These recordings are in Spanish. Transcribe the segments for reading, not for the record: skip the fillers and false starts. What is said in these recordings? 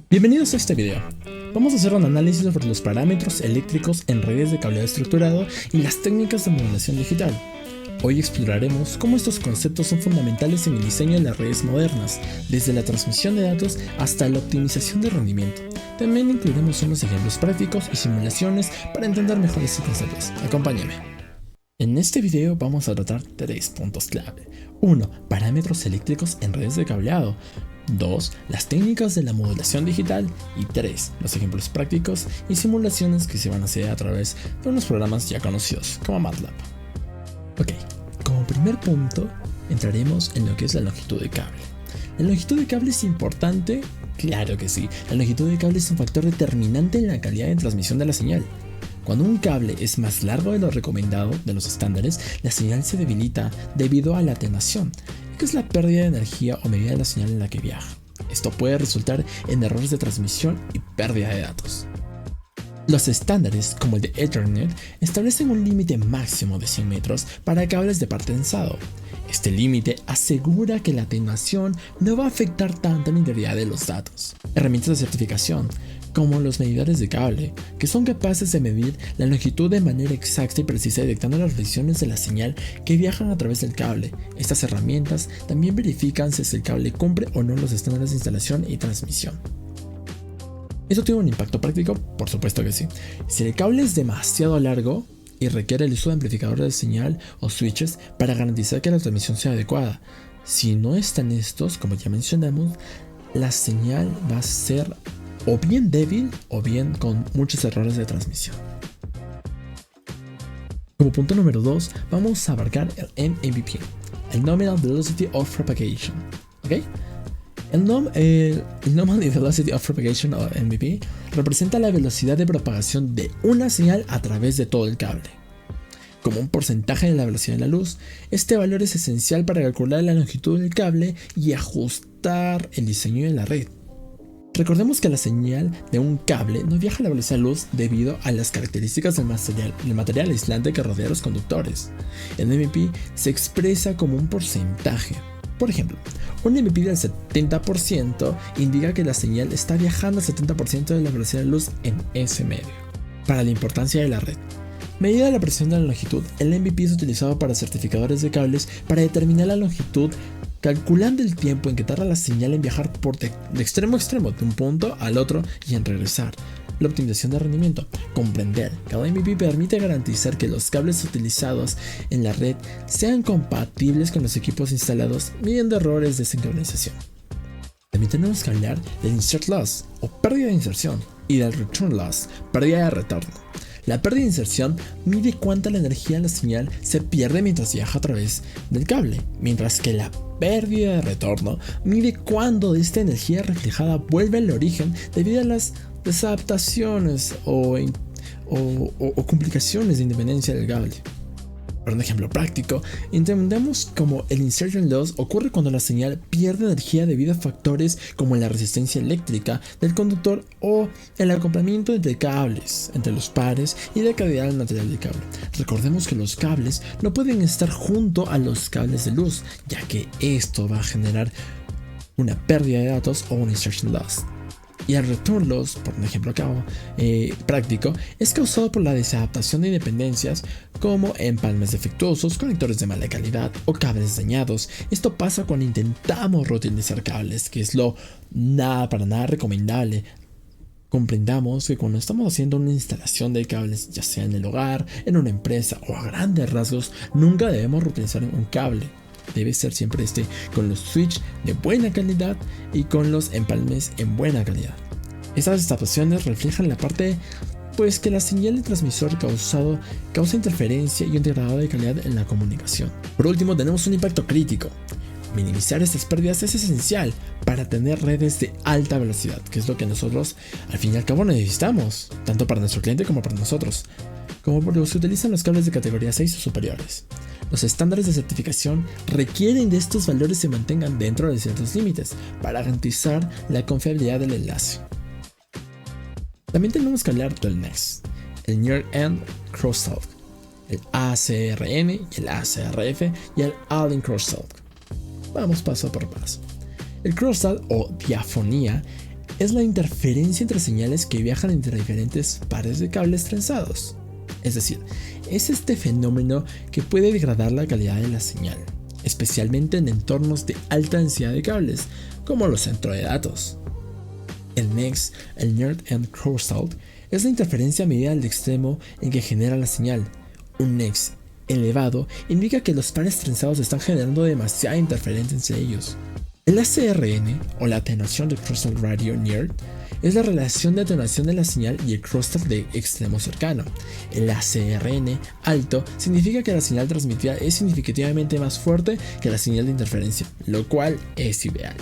Bienvenidos a este video. Vamos a hacer un análisis sobre los parámetros eléctricos en redes de cableado estructurado y las técnicas de modulación digital. Hoy exploraremos cómo estos conceptos son fundamentales en el diseño de las redes modernas, desde la transmisión de datos hasta la optimización de rendimiento. También incluiremos unos ejemplos prácticos y simulaciones para entender mejor estos conceptos. Acompáñame. En este video vamos a tratar 3 puntos clave. 1. Parámetros eléctricos en redes de cableado. 2. Las técnicas de la modulación digital. Y 3. Los ejemplos prácticos y simulaciones que se van a hacer a través de unos programas ya conocidos como MATLAB. Ok, como primer punto entraremos en lo que es la longitud de cable. ¿La longitud de cable es importante? Claro que sí. La longitud de cable es un factor determinante en la calidad de transmisión de la señal. Cuando un cable es más largo de lo recomendado de los estándares, la señal se debilita debido a la atenuación, que es la pérdida de energía o medida de la señal en la que viaja. Esto puede resultar en errores de transmisión y pérdida de datos. Los estándares, como el de Ethernet, establecen un límite máximo de 100 metros para cables de par tensado. Este límite asegura que la atenuación no va a afectar tanto la integridad de los datos. Herramientas de certificación, como los medidores de cable, que son capaces de medir la longitud de manera exacta y precisa detectando las variaciones de la señal que viajan a través del cable. Estas herramientas también verifican si el cable cumple o no los estándares de instalación y transmisión. ¿Esto tiene un impacto práctico? Por supuesto que sí. Si el cable es demasiado largo y requiere el uso de amplificadores de señal o switches para garantizar que la transmisión sea adecuada. Si no están estos, como ya mencionamos, la señal va a ser o bien débil o bien con muchos errores de transmisión. Como punto número 2, vamos a abarcar el NVP, el Nominal Velocity of Propagation. ¿Okay? El Nominal Velocity of Propagation o NVP representa la velocidad de propagación de una señal a través de todo el cable. Como un porcentaje de la velocidad de la luz, este valor es esencial para calcular la longitud del cable y ajustar el diseño de la red. Recordemos que la señal de un cable no viaja a la velocidad de luz debido a las características del material aislante que rodea a los conductores. El NVP se expresa como un porcentaje. Por ejemplo, un NVP del 70% indica que la señal está viajando al 70% de la velocidad de luz en ese medio. Para la importancia de la red. Medida la presión de la longitud, el NVP es utilizado para certificadores de cables para determinar la longitud, calculando el tiempo en que tarda la señal en viajar de extremo a extremo, de un punto al otro y en regresar. La optimización de rendimiento. Comprender. Cada NVP permite garantizar que los cables utilizados en la red sean compatibles con los equipos instalados, midiendo errores de sincronización. También tenemos que hablar del insert loss o pérdida de inserción y del return loss, pérdida de retorno. La pérdida de inserción mide cuánta la energía de la señal se pierde mientras viaja a través del cable, mientras que la pérdida de retorno mide cuándo esta energía reflejada vuelve al origen debido a las desadaptaciones o complicaciones de independencia del cable. Para un ejemplo práctico, entendemos como el insertion loss ocurre cuando la señal pierde energía debido a factores como la resistencia eléctrica del conductor o el acoplamiento entre cables, entre los pares y la calidad del material del cable. Recordemos que los cables no pueden estar junto a los cables de luz, ya que esto va a generar una pérdida de datos o un insertion loss. Y el return loss, por un ejemplo práctico, es causado por la desadaptación de independencias como empalmes defectuosos, conectores de mala calidad o cables dañados. Esto pasa cuando intentamos reutilizar cables, que es para nada recomendable. Comprendamos que cuando estamos haciendo una instalación de cables, ya sea en el hogar, en una empresa o a grandes rasgos, nunca debemos reutilizar un cable. Debe ser siempre con los switches de buena calidad y con los empalmes en buena calidad. Estas adaptaciones reflejan la parte que la señal de transmisor causa interferencia y un degradado de calidad en la comunicación. Por último, tenemos un impacto crítico. Minimizar estas pérdidas es esencial para tener redes de alta velocidad, que es lo que nosotros al fin y al cabo necesitamos, tanto para nuestro cliente como para nosotros, como por los que utilizan los cables de categoría 6 o superiores. Los estándares de certificación requieren de estos valores se mantengan dentro de ciertos límites para garantizar la confiabilidad del enlace. También tenemos que hablar del NEX, el Near End Crosstalk, el ACRN y el ACRF y el All-in Crosstalk. Vamos paso por paso. El crosstalk o diafonía es la interferencia entre señales que viajan entre diferentes pares de cables trenzados. Es decir, es este fenómeno que puede degradar la calidad de la señal, especialmente en entornos de alta densidad de cables, como los centros de datos. El NEX, el Near End Crosstalk, es la interferencia medida al extremo en que genera la señal. Un NEX elevado indica que los pares trenzados están generando demasiada interferencia entre ellos. El ACRN, o la atenuación de Crosstalk Radio Near, es la relación de atenuación de la señal y el crosstalk de extremo cercano. El ACRN alto significa que la señal transmitida es significativamente más fuerte que la señal de interferencia, lo cual es ideal.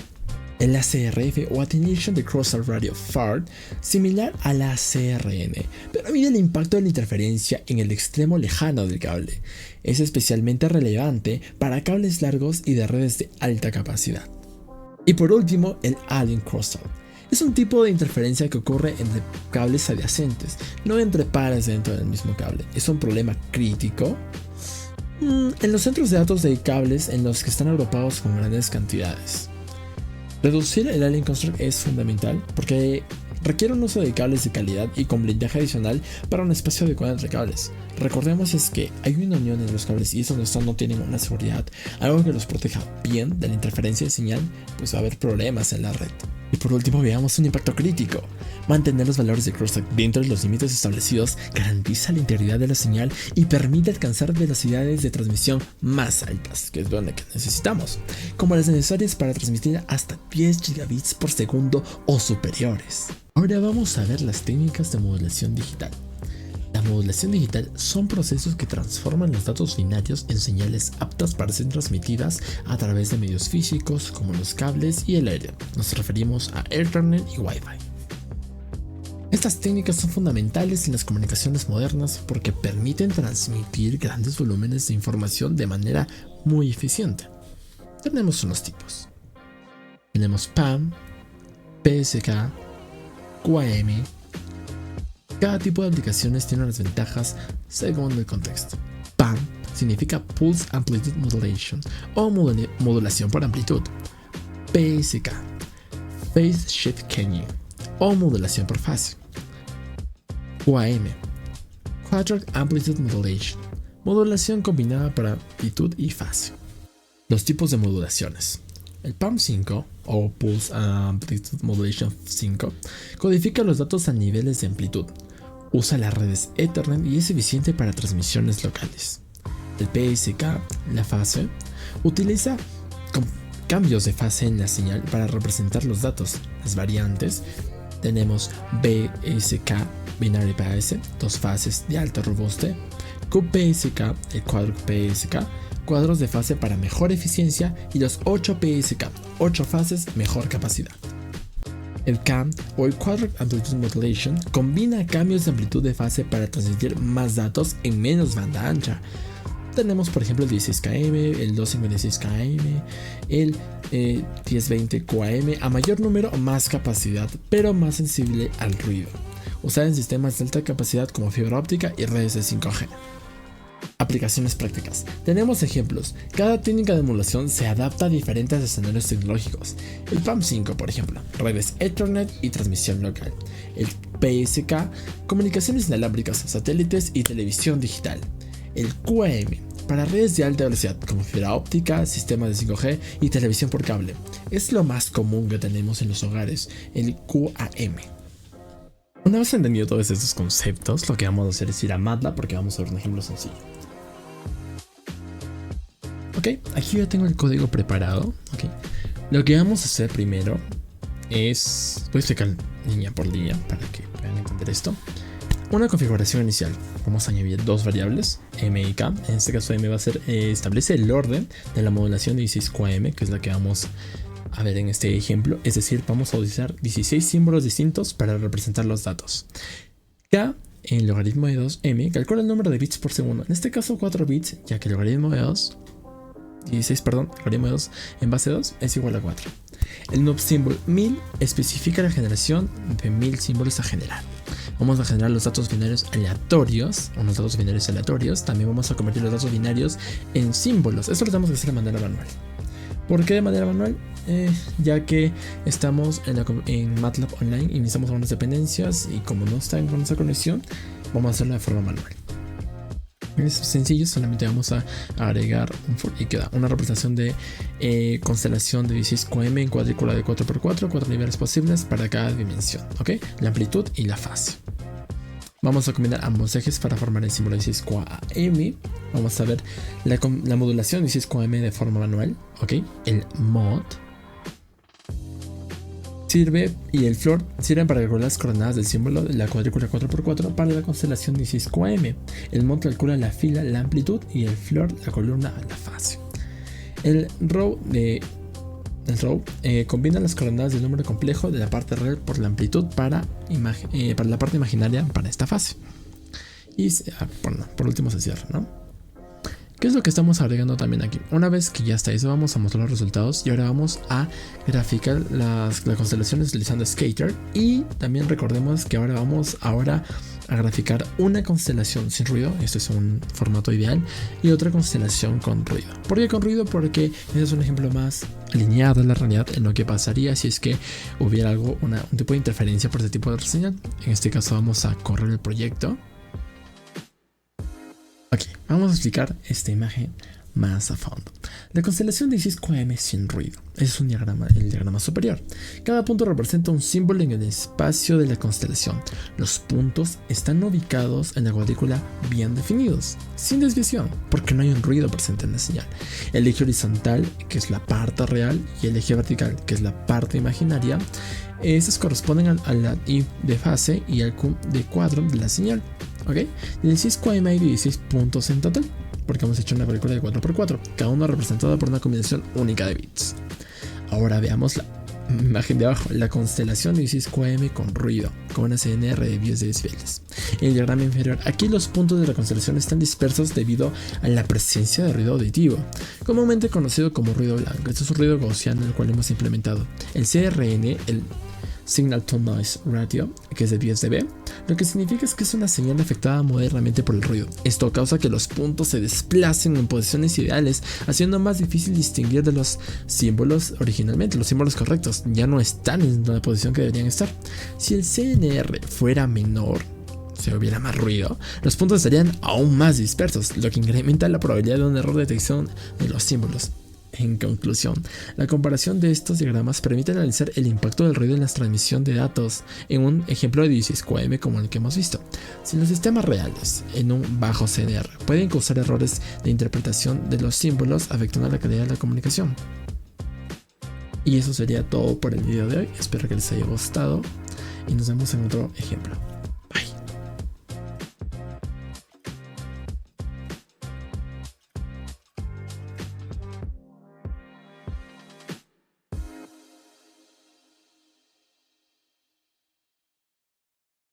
El ACRF o Attenuation de Crosstalk Radio Far, similar al ACRN, pero mide el impacto de la interferencia en el extremo lejano del cable. Es especialmente relevante para cables largos y de redes de alta capacidad. Y por último, el Alien Crosstalk. Es un tipo de interferencia que ocurre entre cables adyacentes, no entre pares dentro del mismo cable. Es un problema crítico en los centros de datos de cables en los que están agrupados con grandes cantidades. Reducir el Alien Crosstalk es fundamental porque requiere un uso de cables de calidad y con blindaje adicional para un espacio adecuado entre cables. Recordemos es que hay una unión entre los cables y esos no tienen una seguridad, algo que los proteja bien de la interferencia de señal, pues va a haber problemas en la red. Y por último veamos un impacto crítico. Mantener los valores de crosstalk dentro de los límites establecidos garantiza la integridad de la señal y permite alcanzar velocidades de transmisión más altas, que es lo que necesitamos, como las necesarias para transmitir hasta 10 gigabits por segundo o superiores. Ahora vamos a ver las técnicas de modulación digital. La modulación digital son procesos que transforman los datos binarios en señales aptas para ser transmitidas a través de medios físicos como los cables y el aire. Nos referimos a Ethernet y Wi-Fi. Estas técnicas son fundamentales en las comunicaciones modernas porque permiten transmitir grandes volúmenes de información de manera muy eficiente. Tenemos unos tipos. Tenemos PAM, PSK, QAM. Cada tipo de aplicaciones tiene unas ventajas según el contexto. PAM significa Pulse Amplitude Modulation o modulación por amplitud. PSK, Phase Shift Keying o modulación por fase. QAM, Quadrant Amplitude Modulation, modulación combinada para amplitud y fase. Los tipos de modulaciones. El PAM5 o Pulse Amplitude Modulation 5 codifica los datos a niveles de amplitud. Usa las redes Ethernet y es eficiente para transmisiones locales. El PSK, la fase, utiliza cambios de fase en la señal para representar los datos. Las variantes tenemos BSK, Binary Base, dos fases de alta robuste, QPSK, el cuadro PSK, cuadros de fase para mejor eficiencia y los 8 PSK, 8 fases, mejor capacidad. El CAM o el Quadrant Amplitude Modulation combina cambios de amplitud de fase para transmitir más datos en menos banda ancha. Tenemos por ejemplo el 16km, el 256km, el 1020 QAM, a mayor número más capacidad, pero más sensible al ruido. Usar en sistemas de alta capacidad como fibra óptica y redes de 5G. Aplicaciones prácticas. Tenemos ejemplos. Cada técnica de modulación se adapta a diferentes escenarios tecnológicos. El PAM5, por ejemplo, redes Ethernet y transmisión local. El PSK, comunicaciones inalámbricas, satélites y televisión digital. El QAM, para redes de alta velocidad como fibra óptica, sistemas de 5G y televisión por cable. Es lo más común que tenemos en los hogares, el QAM. Una vez entendido todos estos conceptos, lo que vamos a hacer es ir a MATLAB porque vamos a ver un ejemplo sencillo. Ok, aquí ya tengo el código preparado. Okay. Lo que vamos a hacer primero es... voy a explicar línea por línea para que puedan entender esto. Una configuración inicial. Vamos a añadir dos variables, M y K. En este caso M va a ser establece el orden de la modulación de 16QAM, que es la que vamos a ver en este ejemplo. Es decir, vamos a utilizar 16 símbolos distintos para representar los datos. K, el logaritmo de 2M, calcula el número de bits por segundo. En este caso 4 bits, ya que el logaritmo de 2... 16, perdón, el logaritmo de 2 en base 2 es igual a 4. El num symbol 1000 especifica la generación de 1000 símbolos a generar. Vamos a generar los datos binarios aleatorios, unos datos binarios aleatorios. También vamos a convertir los datos binarios en símbolos. Esto lo tenemos que hacer de manera manual. ¿Por qué de manera manual? Ya que estamos en MATLAB Online y necesitamos algunas dependencias y como no está en nuestra conexión, vamos a hacerlo de forma manual. Es sencillo, solamente vamos a agregar un for y queda una representación de constelación de 16 QM en cuadrícula de 4x4, 4 niveles posibles para cada dimensión, ¿ok? La amplitud y la fase. Vamos a combinar ambos ejes para formar el símbolo 16 QAM. Vamos a ver la modulación 16 QAM de forma manual, ¿ok? El mod y el floor sirven para calcular las coordenadas del símbolo de la cuadrícula 4x4 para la constelación 16 QAM. El mod calcula la fila, la amplitud y el floor, la columna, la fase. El row combina las coordenadas del número complejo de la parte real por la amplitud para la parte imaginaria para esta fase. Y por último se cierra, ¿no? ¿Qué es lo que estamos agregando también aquí? Una vez que ya está eso, vamos a mostrar los resultados y ahora vamos a graficar las constelaciones utilizando Skater. Y también recordemos que ahora vamos a graficar una constelación sin ruido, esto es un formato ideal, y otra constelación con ruido. ¿Por qué con ruido? Porque este es un ejemplo más alineado a la realidad en lo que pasaría si es que hubiera un tipo de interferencia por este tipo de señal. En este caso vamos a correr el proyecto. Ok, vamos a explicar esta imagen más a fondo. La constelación de 16 QM sin ruido. Ese es el diagrama superior. Cada punto representa un símbolo en el espacio de la constelación. Los puntos están ubicados en la cuadrícula bien definidos, sin desviación, porque no hay un ruido presente en la señal. El eje horizontal, que es la parte real, y el eje vertical, que es la parte imaginaria, estos corresponden al la I de fase y al Q de cuadro de la señal. ¿Ok? En el 16 QM hay 16 puntos en total, porque hemos hecho una cuadrícula de 4x4, cada uno representado por una combinación única de bits. Ahora veamos la imagen de abajo, la constelación de 16 QM con ruido, con una CNR de 10 decibeles. En el diagrama inferior, aquí los puntos de la constelación están dispersos debido a la presencia de ruido auditivo, comúnmente conocido como ruido blanco. Este es un ruido gaussiano el cual hemos implementado. El CRN, el Signal to Noise Ratio, que es de 10 dB, lo que significa es que es una señal afectada modernamente por el ruido. Esto causa que los puntos se desplacen en posiciones ideales, haciendo más difícil distinguir de los símbolos originalmente. Los símbolos correctos ya no están en la posición que deberían estar. Si el CNR fuera menor, si hubiera más ruido, los puntos estarían aún más dispersos, lo que incrementa la probabilidad de un error de detección de los símbolos. En conclusión, la comparación de estos diagramas permite analizar el impacto del ruido en la transmisión de datos en un ejemplo de 16 QM como el que hemos visto. Si los sistemas reales en un bajo CNR pueden causar errores de interpretación de los símbolos afectando la calidad de la comunicación. Y eso sería todo por el video de hoy. Espero que les haya gustado y nos vemos en otro ejemplo.